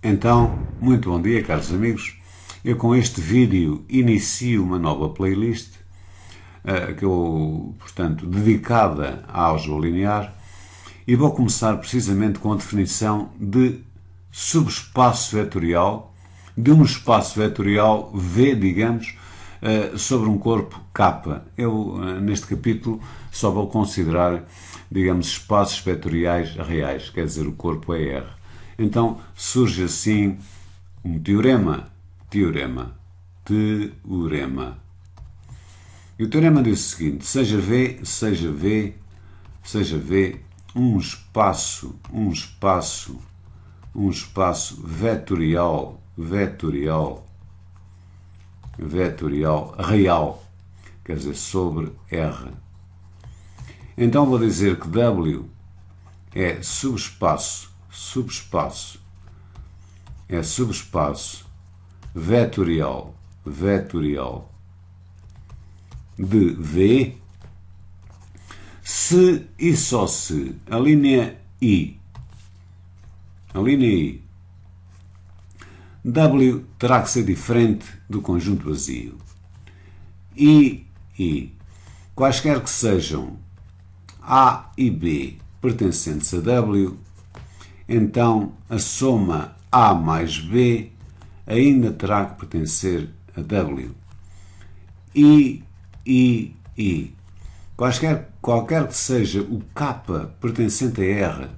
Então, muito bom dia, caros amigos. Eu com este vídeo inicio uma nova playlist dedicada à álgebra linear, e vou começar precisamente com a definição de subespaço vetorial, de um espaço vetorial V, digamos, sobre um corpo K. Eu, neste capítulo, só vou considerar, digamos, espaços vetoriais reais, quer dizer, o corpo é R. Então, surge assim um teorema. E o teorema diz o seguinte: seja V um espaço vetorial real, quer dizer, sobre R. Então vou dizer que W é subespaço vetorial de V, se e só se a linha I, W terá que ser diferente do conjunto vazio. I, quaisquer que sejam A e B pertencentes a W, então a soma A mais B ainda terá que pertencer a W. I, qualquer que seja o K pertencente a R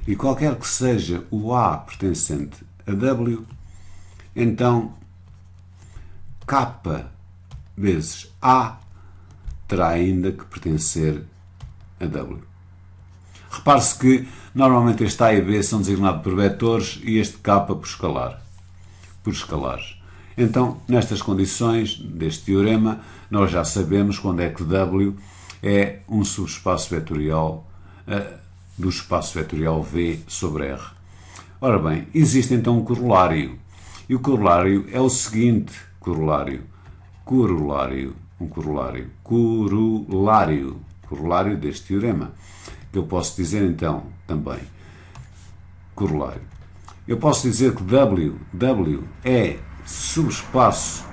e qualquer que seja o A pertencente a W, então K vezes A terá ainda que pertencer a W. Repare-se que normalmente este A e B são designados por vetores e este K por escalares. Então, nestas condições deste teorema, nós já sabemos quando é que W é um subespaço vetorial do espaço vetorial V sobre R. Ora bem, existe então um corolário. E o corolário é o seguinte: corolário deste teorema. Que eu posso dizer então também corolário. Eu posso dizer que W é subespaço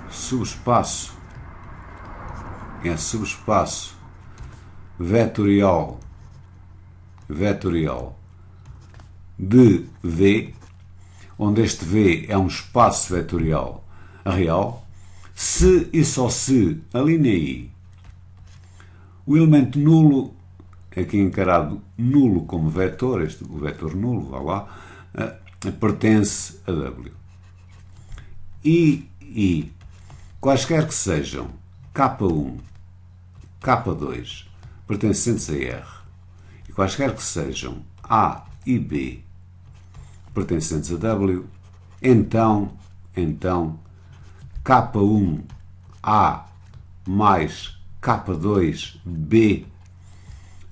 vetorial de V, onde este V é um espaço vetorial real, se e só se a linha I, o elemento nulo, aqui encarado nulo como vetor, o vetor nulo, vá lá, pertence a W. I, quaisquer que sejam K1, K2, pertencentes a R, e quaisquer que sejam A e B, pertencentes a W, então K1 A mais K2 B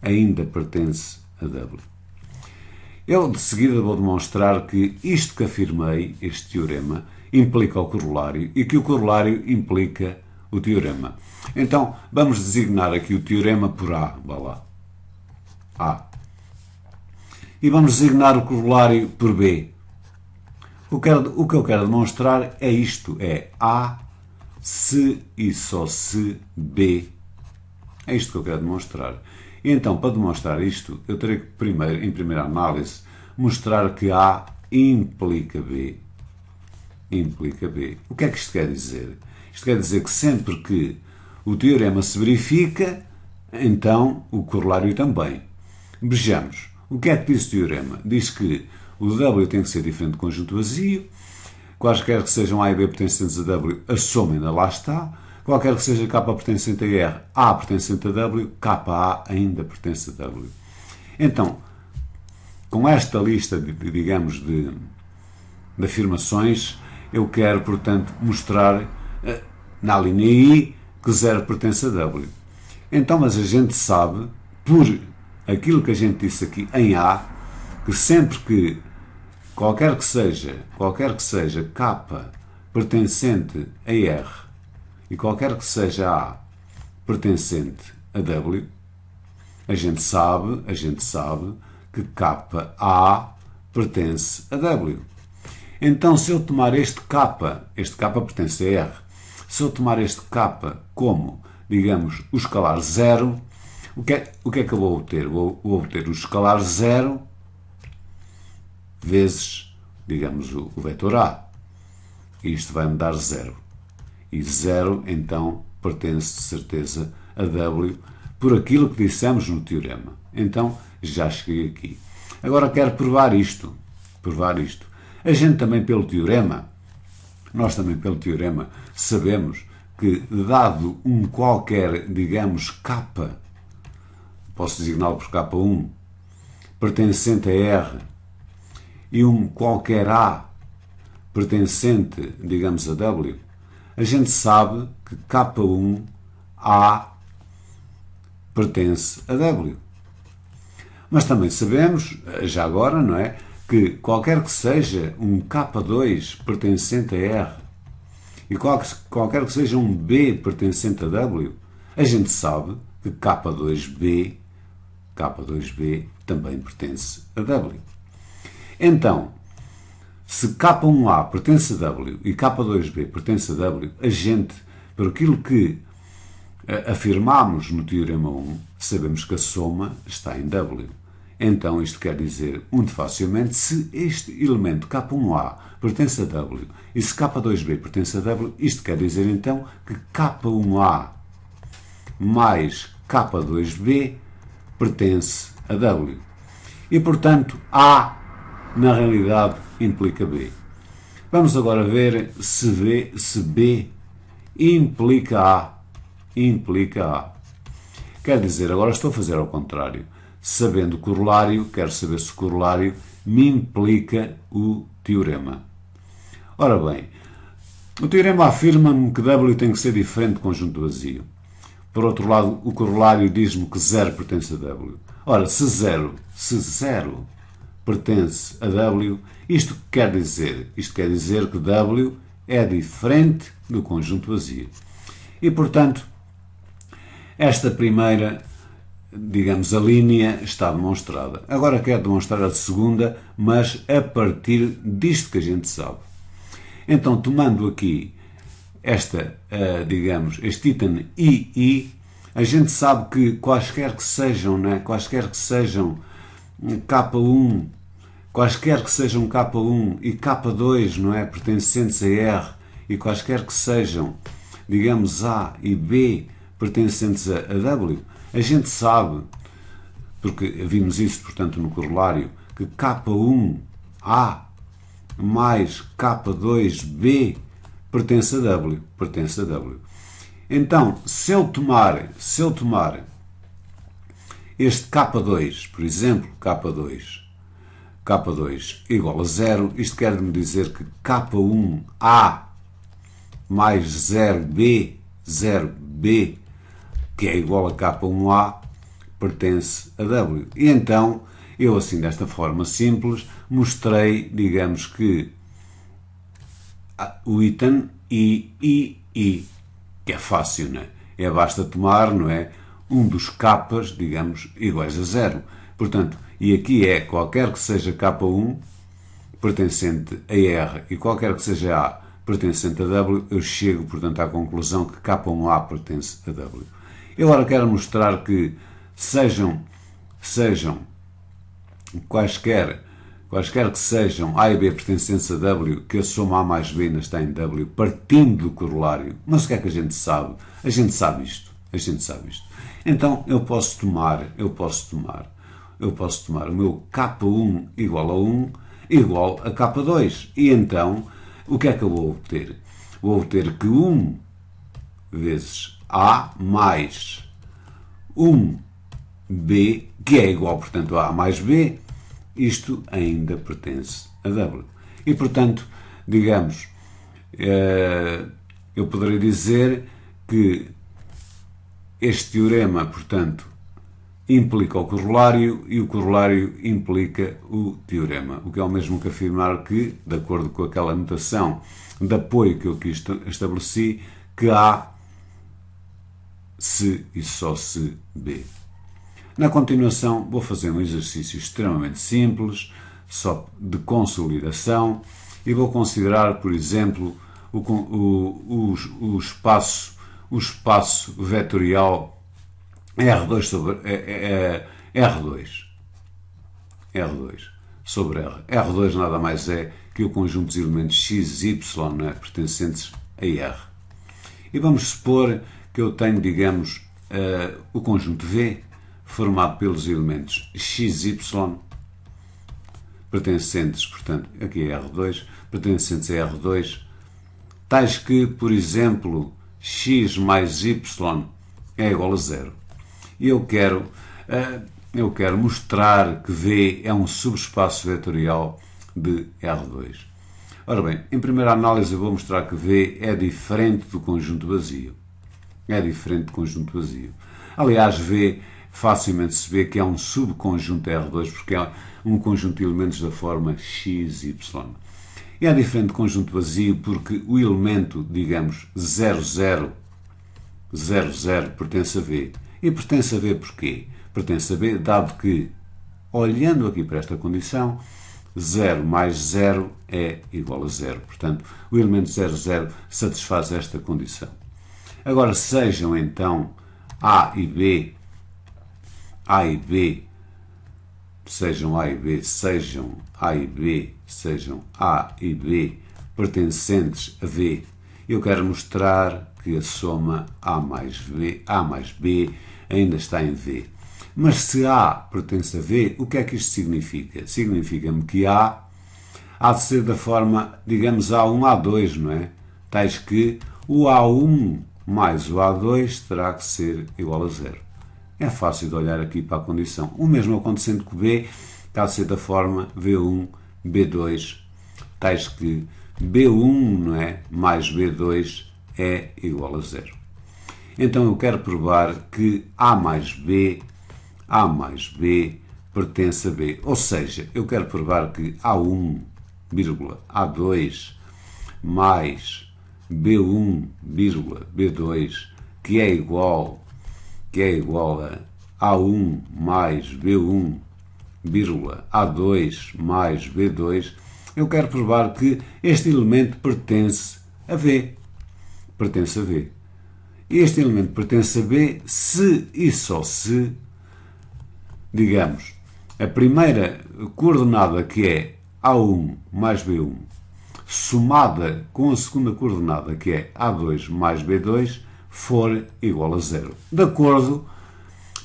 ainda pertence a W. Eu de seguida vou demonstrar que isto que afirmei, este teorema, implica o corolário e que o corolário implica o teorema. Então vamos designar aqui o teorema por A, vá lá, A. E vamos designar o corolário por B. O que eu quero demonstrar é isto, é A, se e só se B. É isto que eu quero demonstrar. E então, para demonstrar isto, eu terei que primeiro, em primeira análise, mostrar que A implica B. O que é que isto quer dizer? Isto quer dizer que sempre que o teorema se verifica, então o corolário também. Vejamos. O que é que diz o teorema? Diz que o W tem que ser diferente do conjunto vazio, quaisquer que sejam A e B pertencentes a W, a soma ainda lá está, qualquer que seja K pertencente a R, A pertencente a W, KA ainda pertence a W. Então, com esta lista, digamos, de afirmações, eu quero, portanto, mostrar na linha I que 0 pertence a W. Então, mas a gente sabe, por aquilo que a gente disse aqui em A, que sempre que qualquer que seja K pertencente a R e qualquer que seja A pertencente a W, a gente sabe que KA pertence a W. Então, se eu tomar este K pertence a R, se eu tomar este K como, digamos, o escalar 0, o que é que eu vou obter? Vou obter o escalar 0 vezes, digamos, o vetor A. Isto vai-me dar 0. E 0, então, pertence de certeza a W por aquilo que dissemos no teorema. Então, já cheguei aqui. Agora quero provar isto. A gente também pelo teorema, nós também pelo teorema, sabemos que dado um qualquer, digamos, K, posso designá-lo por K1, pertencente a R, e um qualquer A, pertencente, digamos, a W, a gente sabe que K1 A pertence a W. Mas também sabemos, já agora, não é, que qualquer que seja um K2 pertencente a R e qualquer que seja um B pertencente a W, a gente sabe que K2B também pertence a W. Então, se K1A pertence a W e K2B pertence a W, a gente, por aquilo que afirmamos no teorema 1, sabemos que a soma está em W. Então, isto quer dizer, muito facilmente, se este elemento K1A pertence a W e se K2B pertence a W, isto quer dizer, então, que K1A mais K2B pertence a W. E, portanto, A, na realidade, implica B. Vamos agora ver se B implica A. Quer dizer, agora estou a fazer ao contrário. Sabendo o corolário, quero saber se o corolário me implica o teorema. Ora bem, o teorema afirma-me que W tem que ser diferente do conjunto vazio. Por outro lado, o corolário diz-me que 0 pertence a W. Ora, se 0 pertence a W, isto quer dizer? Isto quer dizer que W é diferente do conjunto vazio. E, portanto, esta primeira, digamos, a linha está demonstrada. Agora quero demonstrar a segunda, mas a partir disto que a gente sabe. Então, tomando aqui digamos, este item II, a gente sabe que quaisquer que sejam K1, quaisquer que sejam K1 e K2, não é, pertencentes a R, e quaisquer que sejam, digamos, A e B, pertencentes a W, a gente sabe, porque vimos isso, portanto, no corolário, que K1A mais K2B pertence a W. Então, se eu tomar este K2, por exemplo, K2 igual a 0, isto quer-me dizer que K1A mais 0B, que é igual a K1A, pertence a W. E então, eu assim, desta forma simples, mostrei, digamos que, o item I, que é fácil, não é? Basta tomar, não é, um dos K's, digamos, iguais a 0. Portanto, e aqui é qualquer que seja K1 pertencente a R e qualquer que seja A pertencente a W, eu chego, portanto, à conclusão que K1A pertence a W. Eu agora quero mostrar que sejam quaisquer que sejam A e B pertencentes a W, que a soma A mais B ainda está em W, partindo do corolário. Mas o que é que a gente sabe? A gente sabe isto. Então, eu posso tomar o meu K1 igual a 1 igual a K2. E então, o que é que eu vou obter? Vou obter que 1 vezes A mais 1B, que é igual, portanto, a A mais B, isto ainda pertence a W. E, portanto, digamos, eu poderia dizer que este teorema, portanto, implica o corolário e o corolário implica o teorema. O que é o mesmo que afirmar que, de acordo com aquela notação de apoio que eu aqui estabeleci, que há se e só se B. Na continuação, vou fazer um exercício extremamente simples, só de consolidação, e vou considerar, por exemplo, o espaço vetorial R2 sobre R2 sobre R. R2 nada mais é que o conjunto dos elementos x e y, né, pertencentes a R. E vamos supor que eu tenho, digamos, o conjunto V formado pelos elementos x e y pertencentes, portanto, aqui é R2, pertencentes a R2, tais que, por exemplo, x mais y é igual a 0. E eu quero mostrar que V é um subespaço vetorial de R2. Ora bem, em primeira análise eu vou mostrar que V é diferente do conjunto vazio. É diferente do conjunto vazio. Aliás, V facilmente se vê que é um subconjunto R2 porque é um conjunto de elementos da forma x, y. E é diferente do conjunto vazio porque o elemento, digamos, 0, 0, 0, 0 pertence a V. E pertence a V porquê? Pertence a V dado que, olhando aqui para esta condição, 0 mais 0 é igual a 0. Portanto, o elemento 0, 0 satisfaz esta condição. Agora, sejam então A e B, sejam A e B pertencentes a V, eu quero mostrar que a soma A mais B ainda está em V. Mas se A pertence a V, o que é que isto significa? Significa-me que A há de ser da forma, digamos, A1, A2, não é? Tais que o A1 mais o A2 terá que ser igual a 0. É fácil de olhar aqui para a condição. O mesmo acontecendo com B, há de ser da forma V1, B2, tais que B1, não é, mais B2 é igual a 0. Então eu quero provar que A mais B pertence a B. Ou seja, eu quero provar que A1, A2 mais B1, B2, que é igual a A1 mais B1, A2 mais B2, eu quero provar que este elemento pertence a V. Pertence a V. Este elemento pertence a B se e só se, digamos, a primeira coordenada que é A1 mais B1 somada com a segunda coordenada que é A2 mais B2 for igual a 0. De acordo,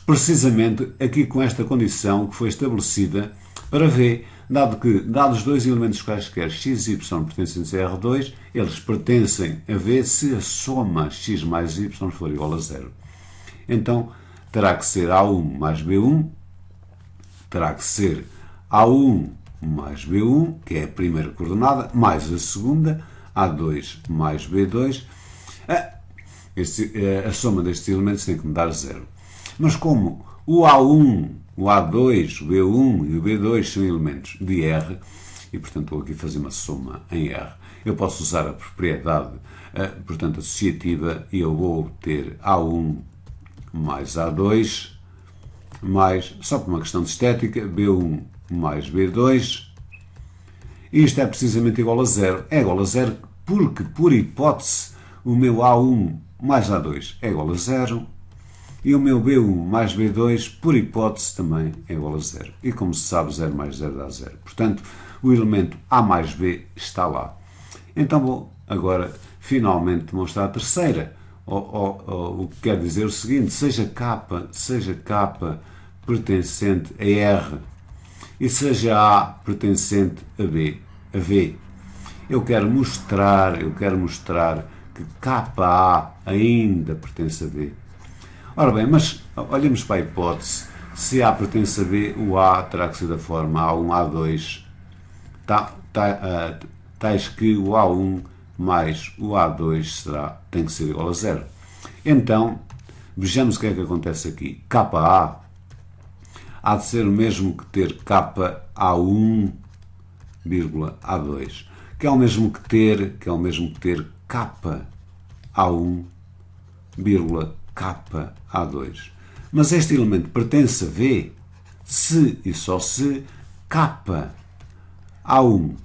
precisamente, aqui com esta condição que foi estabelecida para V, dado que, dados dois elementos quaisquer x e y pertencentes a R2, eles pertencem a V se a soma x mais y for igual a 0. Então, terá que ser A1 mais B1, terá que ser A1 mais B1, que é a primeira coordenada, mais a segunda, A2 mais B2. A soma destes elementos tem que me dar 0. Mas como o A1, o A2, o B1 e o B2 são elementos de R, e portanto vou aqui fazer uma soma em R, eu posso usar a propriedade, portanto, associativa, e eu vou obter A1 mais A2 mais, só por uma questão de estética, B1 mais B2, e isto é precisamente igual a 0. É igual a 0 porque, por hipótese, o meu A1 mais A2 é igual a 0 e o meu B1 mais B2, por hipótese, também é igual a 0. E como se sabe, 0 mais 0 dá 0. Portanto, o elemento A mais B está lá. Então vou agora finalmente demonstrar a terceira. O que quer dizer o seguinte: seja K pertencente a R e seja A pertencente a V, eu quero mostrar que KA ainda pertence a V. Ora bem, mas olhemos para a hipótese. Se A pertence a B, o A terá que ser da forma A1, A2, tais que o A1 mais o A2 tem que ser igual a 0. Então, vejamos o que é que acontece aqui. KA há de ser o mesmo que ter KA1, A2, que é o mesmo que ter KA1, KA2. Mas este elemento pertence a V se e só se KA1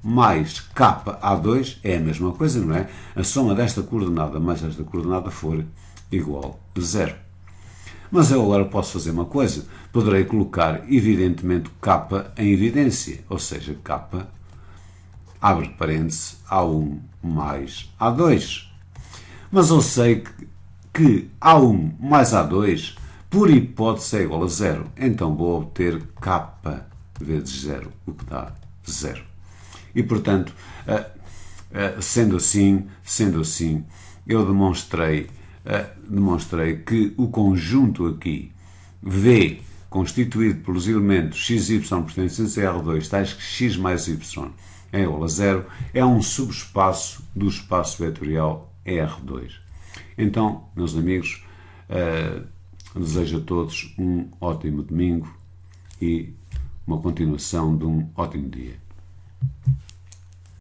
mais KA2 é a mesma coisa, não é? A soma desta coordenada mais esta coordenada for igual a 0. Mas eu agora posso fazer uma coisa. Poderei colocar, evidentemente, K em evidência. Ou seja, K, abre parênteses, A1 mais A2. Mas eu sei que A1 mais A2, por hipótese, é igual a 0. Então vou obter K vezes 0, o que dá 0. E, portanto, sendo assim, eu demonstrei que o conjunto aqui, V, constituído pelos elementos x, y pertencentes a R2, tais que x mais y é igual a 0, é um subespaço do espaço vetorial R2. Então, meus amigos, desejo a todos um ótimo domingo e uma continuação de um ótimo dia.